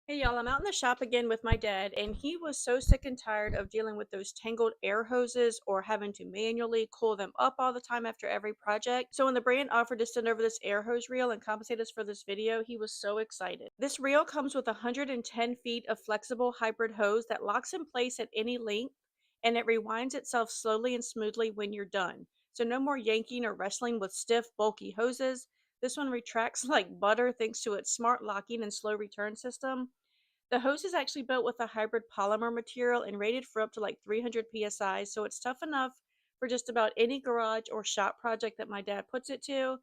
Hey y'all, I'm out in the shop again with my dad, and he was so sick and tired of dealing with those tangled air hoses or having to manually cool them up all the time after every project. So when the brand offered to send over this air hose reel and compensate us for this video, he was so excited. This reel comes with 110 feet of flexible hybrid hose that locks in place at any length, and it rewinds itself slowly and smoothly when you're done. So no more yanking or wrestling with stiff, bulky hoses. This one retracts like butter thanks to its smart locking and slow return system. The hose is actually built with a hybrid polymer material and rated for up to like 300 psi, so it's tough enough for just about any garage or shop project that my dad puts it to.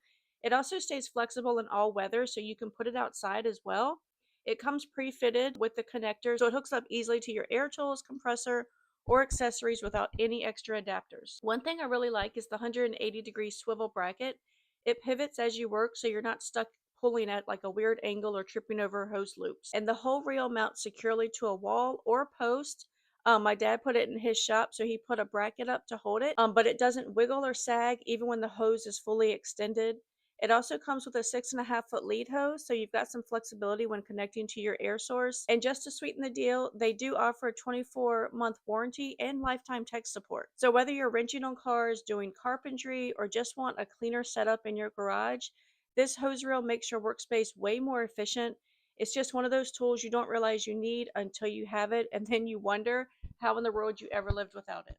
It also stays flexible in all weather, so you can put it outside as well. It comes pre-fitted with the connector, so it hooks up easily to your air tools, compressor, or accessories without any extra adapters. One thing I really like is the 180-degree swivel bracket. It pivots as you work, so you're not stuck pulling at like a weird angle or tripping over hose loops. And the whole reel mounts securely to a wall or post. My dad put it in his shop, so he put a bracket up to hold it, but it doesn't wiggle or sag even when the hose is fully extended. It also comes with a 6.5 foot lead hose, so you've got some flexibility when connecting to your air source. And just to sweeten the deal, they do offer a 24-month warranty and lifetime tech support. So whether you're wrenching on cars, doing carpentry, or just want a cleaner setup in your garage, this hose reel makes your workspace way more efficient. It's just one of those tools you don't realize you need until you have it, and then you wonder how in the world you ever lived without it.